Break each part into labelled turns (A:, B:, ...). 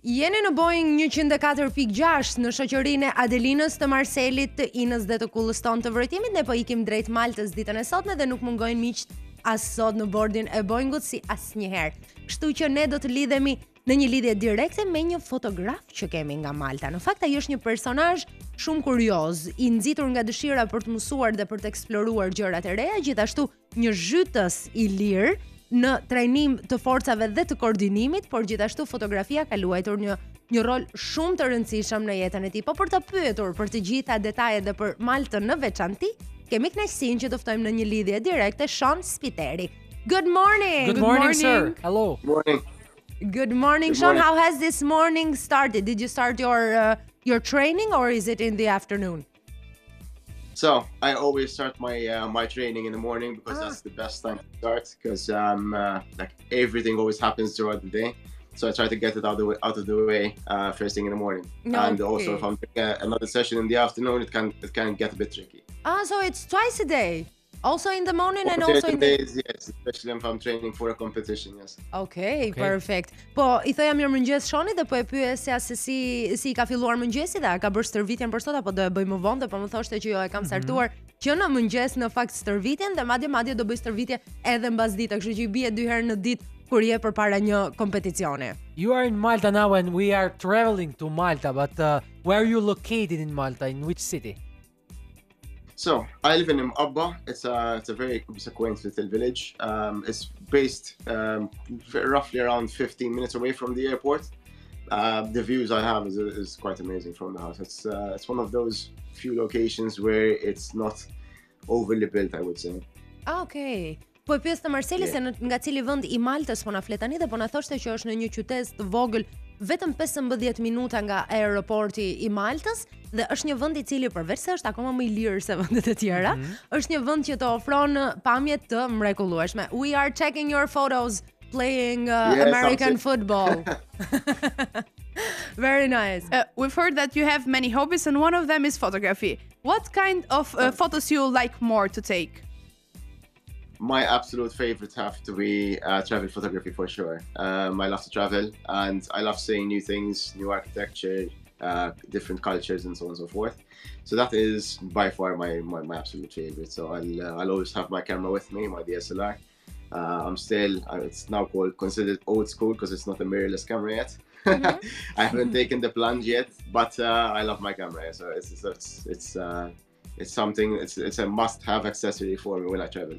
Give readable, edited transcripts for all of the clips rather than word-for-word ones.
A: Jeni në Boeing 104.6 në shoqërinë e Adelinës, të Marselit, të Inës dhe të kullës tonë të vërejtimit. Ne po ikim drejt Maltës ditën e sotme dhe nuk mungojnë miqt as sot në bordin e Boeingut si asnjëherë. Kështu që ne do të lidhemi në një lidhje direkte me një fotograf që kemi nga Malta. Në fakt ai është një personazh shumë kurioz, i nxitur nga dëshira për të mësuar dhe për të eksploruar gjërat e reja, gjithashtu një zhytës i lirë në trajnim të forcave dhe të koordinimit, por gjithashtu fotografia ka luajtur një rol shumë të rëndësishëm në jetën e tij. Po për të pyetur për të gjitha detajet dhe për Maltën në veçanti, kemi kënaqësinë që të ftojmë në një lidhje direkte Sean Spiteri. Good morning.
B: Good morning, sir. Hello.
C: Morning.
A: Good morning, Sean. How has this morning started? Did you start your training or is it in the afternoon?
C: So I always start my training in the morning because that's the best time to start, because like everything always happens throughout the day. So I try to get it out of the way first thing in the morning. And also if I'm doing another session in the afternoon, it can get a bit tricky.
A: So it's twice a day. Also in the morning and
C: Also
A: also in the
C: days, yes, especially if I'm training for a competition, yes.
A: Okay, perfect. Po i thoja mirëmëngjes Shoni dhe po e pyesja se si ka filluar mëngjesi dhe a ka bërë stërvitjen për sot apo do e bëj më vonë, dhe po më thoshte që jo e kam startuar që në mëngjes në fakt stërvitjen dhe madje do bëj stërvitje edhe mbas dite, kështu që i bie 2 herë në ditë kur je përpara një kompeticioni.
B: You are in Malta now and we are traveling to Malta, but where are you located in Malta? In which city?
C: So I live in Abba. It's a quaint little village. It's based roughly around 15 minutes away from the airport. The views I have is quite amazing from the house. It's one of those few locations where it's not overly built, I would say.
A: Okay. Po e pyes të Marselit se nga cili vend i Maltës po na flet tani dhe po na thoshte që është në një qytet të vogël vetëm 15 minuta nga aeroporti i Maltës dhe është një vend i cili përveç se është akoma më i lirë se vendet e tjera, është një vend që të ofron pamje të mrekullueshme. We are checking your photos playing American football. Very nice.
D: We've heard that you have many hobbies and one of them is photography. What kind of photos you like more to take?
C: My absolute favorite have to be travel photography for sure. I love to travel and I love seeing new things, new architecture, different cultures and so on and so forth. So that is by far my absolute favorite. So I'll always have my camera with me, my DSLR. It's now considered old school because it's not a mirrorless camera yet. I haven't taken the plunge yet, but I love my camera. So it's something. It's a must-have accessory for me when I travel.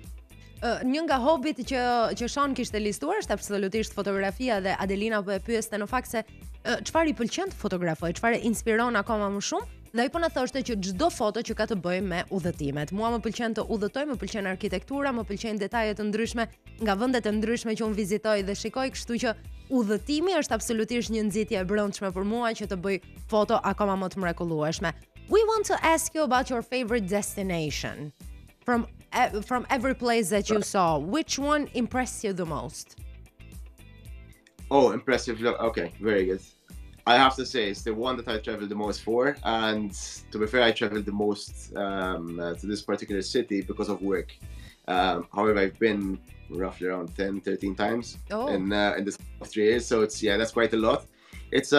A: Një nga hobit që Sean kishte listuar është absolutisht fotografia dhe Adelina po e pyeste në fakt se çfarë i pëlqen të fotografoj, çfarë e inspiron akoma më shumë, dhe ai po na thoshte që çdo foto që ka të bëjë me udhëtimet. Mua më pëlqen të udhëtoj, më pëlqen arkitektura, më pëlqen detajet të ndryshme nga vendet e ndryshme që unë vizitoj dhe shikoj, kështu që udhëtimi është absolutisht një nxitje e brendshme për mua që të bëj foto akoma më të mrekullueshme. We want to ask you about your favorite destination. From every place that you saw, which one impressed you the most?
C: Oh, impressive. Okay, very good. I have to say it's the one that I traveled the most for, and to be fair, I traveled the most to this particular city because of work. However, I've been roughly around 10-13 times in this 3 years, so that's quite a lot. It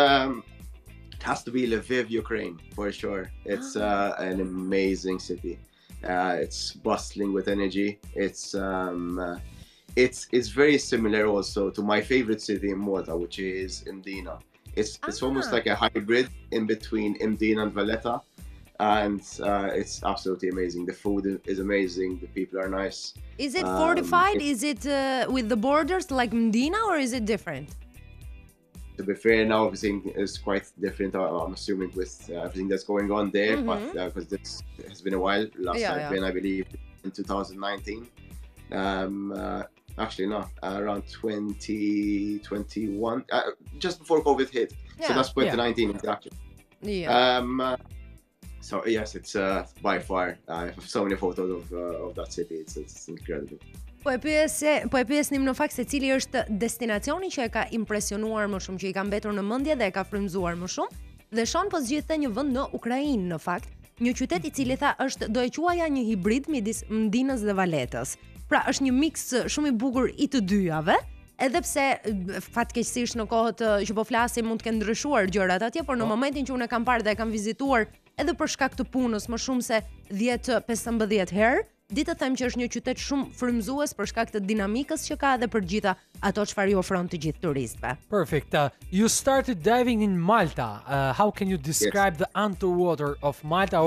C: has to be Lviv, Ukraine, for sure. It's an amazing city. It's bustling with energy. It's very similar also to my favorite city in Malta, which is Mdina. It's almost like a hybrid in between Mdina and Valletta, and it's absolutely amazing. The food is amazing. The people are nice.
A: Is it fortified? Is it with the borders like Mdina, or is it different?
C: To be fair, now everything is quite different. I'm assuming with everything that's going on there, but because this has been a while. Last I've been, I believe, in 2019. Actually, no, around 2021, just before COVID hit. So that's 2019 exactly. So yes, it's by far. I have so many photos of that city. It's incredible.
A: Po e pyesnim në fakt se cili është destinacioni që e ka impresionuar më shumë, që i ka mbetur në mendje dhe e ka frymzuar më shumë. Dhe Sean po zgjidhte një vend në Ukrainë në fakt, një qytet I cili tha është, do e quaja një hibrid midis Mdinës dhe Valletës. Pra është një miks shumë I bukur I të dyjave edhe pse fatkeqësisht në kohët që po flasim mund të kenë ndryshuar gjërat atje, por në momentin që unë e kam parë dhe e kam vizituar edhe për shkak të punës më shumë se 10-15 herë, ditë të them që është një qytet shumë frymëzues për shkak të dinamikës që ka dhe për gjitha ato çfarë i ofron të gjithë turistëve.
B: Perfect. You started diving in Malta. How can you describe the underwater of Malta,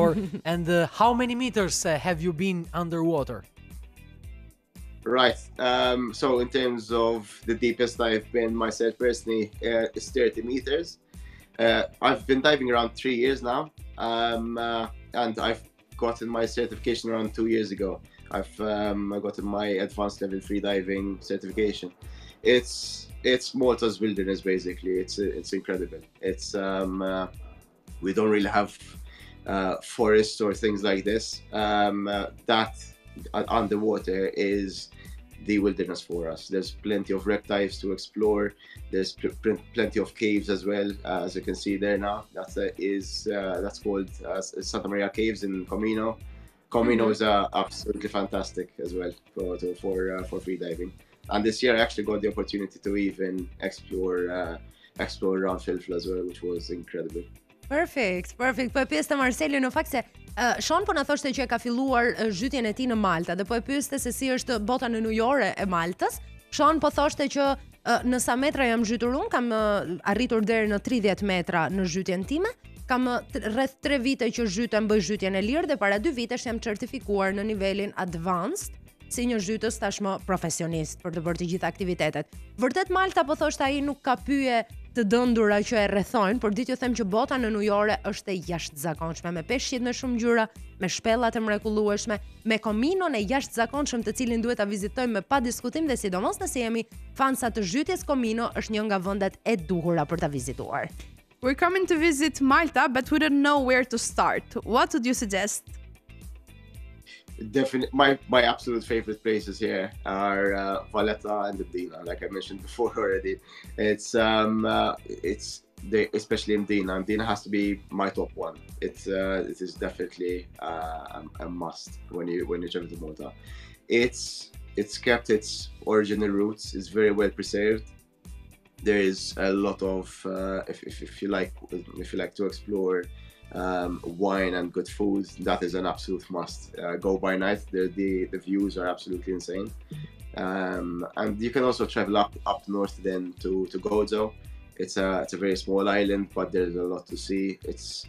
B: and how many meters have you been underwater?
C: Right. So in terms of the deepest I've been myself personally is 30 meters. I've been diving around 3 years now, and I've gotten my certification around 2 years ago. I've gotten my advanced level free diving certification. It's Malta's wilderness basically. It's incredible. It's we don't really have forests or things like this. That underwater is the wilderness for us. There's plenty of wreck dives to explore. There's plenty of caves as well, as you can see there now. That's called Santa Maria Caves in Comino. Comino is absolutely fantastic as well for free diving. And this year I actually got the opportunity to even explore around Filfil as well, which was incredible.
A: Perfect. Po e pyeste Marseli në fakt se Sean po na thoshte që e ka filluar zhytjen e tij në Malta dhe po e pyeste se si është bota nënujore e Maltës. Sean po thoshte që në sa metra jam zhytur unë, kam arritur deri në 30 metra në zhytjen time. Kam rreth 3 vite që zhytem, bëj zhytjen e lirë dhe para 2 vitesh jam certifikuar në nivelin advanced si një zhytës tashmë profesionist për të bërë të gjitha aktivitetet. Vërtet Malta po thoshte ai nuk ka pyje të dëndura që e rrethojnë, por ditë ju them që bota nënujore është e jashtëzakonshme, me peshqit me shumë ngjyra, me shpellat e mrekullueshme, me kominon e jashtëzakonshëm të cilin duhet ta vizitojmë me pa diskutim dhe sidomos nëse jemi fansa të zhytjes Comino, është një nga vendet e duhura për ta vizituar.
D: We're coming to visit Malta, but we don't know where to start. What would you suggest?
C: Definitely, my absolute favorite places here are Valletta and Adelina. Like I mentioned before already, it's especially Adelina. Adelina has to be my top one. It is definitely a must when you travel to Malta. It's kept its original roots. It's very well preserved. There is a lot of if you like to explore wine and good food, that is an absolute must. Go by night. The views are absolutely insane. And you can also travel up north then to Gozo. It's a very small island, but there's a lot to see. It's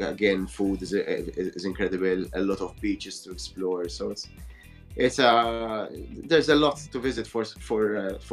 C: again, food is incredible. A lot of beaches to explore. So there's a lot to visit for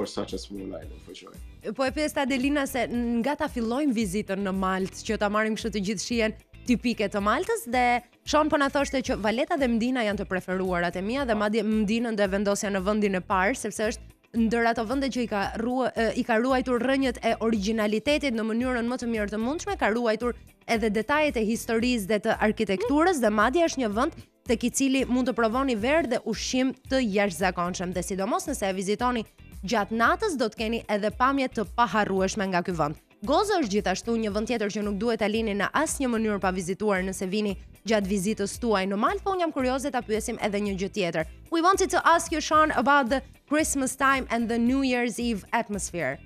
C: such a small island, for sure.
A: Po e pyesta Adelina se nga ta fillojmë vizitën në Maltë që ta marrim kështu të gjithë shijen tipike të Maltës dhe Sean po na thoshte që Valletta dhe Mdina janë të preferuarat e mia dhe madje Mdinën do e vendosja në vendin e parë sepse është ndër ato vende që i ka ruajtur rrënjët e origjinalitetit në mënyrën më të mirë të mundshme, ka ruajtur edhe detajet e historisë dhe të arkitekturës dhe madje është një vend tek i cili mund të provoni verë dhe ushqim të jashtëzakonshëm dhe sidomos nëse e vizitoni gjatë natës do të keni edhe pamje të paharrueshme nga ky vend. Gozo është gjithashtu një vend tjetër që nuk duhet ta lini në asnjë mënyrë pa vizituar nëse vini gjatë vizitës tuaj në Maltë, po unë jam kurioze ta pyesim edhe një gjë tjetër. We wanted to ask you, Sean, about the Christmas time and the New Year's Eve atmosphere.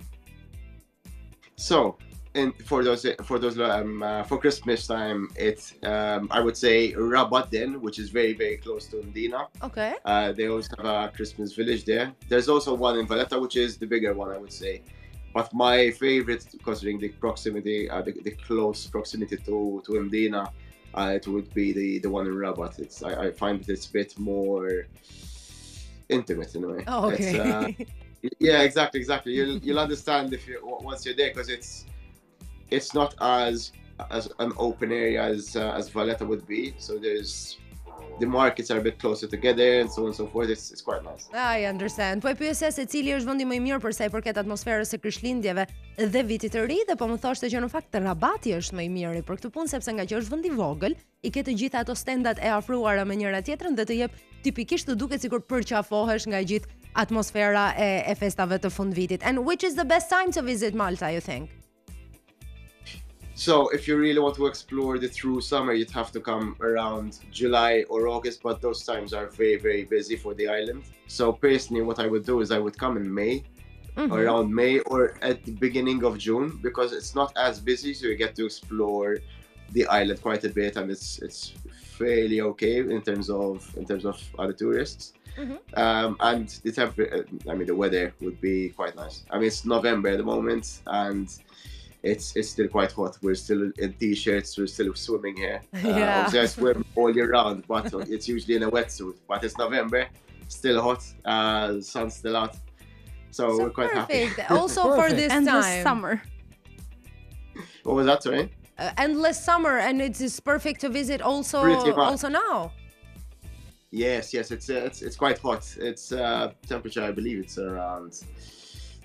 C: So, for Christmas time, it's I would say Rabat then, which is very, very close to Mdina.
A: Okay.
C: They also have a Christmas village there. There's also one in Valletta, which is the bigger one, I would say. But my favorite, considering the proximity, the close proximity to Mdina, it would be the one in Rabat. I find it's a bit more intimate in a way.
A: Oh, okay.
C: Yeah, exactly. You'll understand once you're there, because it's not as an open area as Valletta would be. So the markets are a bit closer together and so on and so forth. It's quite nice.
A: I understand. Po e pyesja se cili është vendi më i mirë për sa i përket atmosferës së Krishtlindjeve dhe vitit të ri dhe po më thoshte që në fakt Rabati është më i miri për këtë punë sepse nga që është vend i vogël, i ke të gjitha ato stendat e afruara me njëra tjetrën dhe të jep tipikisht të duket sikur përqafohesh nga gjithë atmosfera e festave të fundvitit. And which is the best time to visit Malta, you think?
C: So if you really want to explore the true summer, you'd have to come around July or August, but those times are very, very busy for the island. So personally, what I would do is I would come in May, around May or at the beginning of June, because it's not as busy, so you get to explore the island quite a bit, and it's fairly okay in terms of other tourists. And the weather would be quite nice. I mean, it's November at the moment, and it's still quite hot. We're still in t-shirts, we're still swimming here. Obviously I swim all year round, but it's usually in a wetsuit. But it's November, still hot, sun's still out. So we're quite happy.
A: Also for this
D: Endless
A: time.
D: summer.
C: What was that, sorry?
A: Endless summer, and it is perfect to visit also now.
C: Yes, it's quite hot. It's temperature, I believe it's around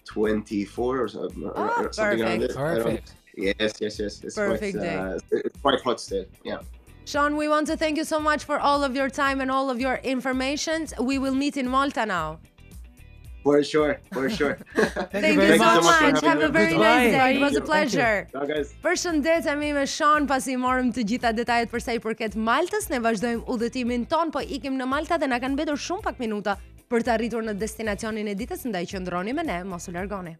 C: 24 or something around it.
B: Perfect.
C: Yes. It's
A: Perfect day.
C: It's quite hot still. Yeah.
A: Sean, we want to thank you so much for all of your time and all of your information. We will meet in Malta now.
C: For sure.
A: Thank you so much. Have a very nice day. It was a
B: Thank
A: pleasure.
C: Ciao guys.
A: Përshëndetemi me Sean, pasi morëm të gjitha detajet për sa i përket Maltës. Ne vazhdojmë udhëtimin ton, po ikim në Malta dhe na kanë mbetur shumë pak minuta për të arritur në destinacionin e ditës, ndaj qëndroni me ne, mos u largoni.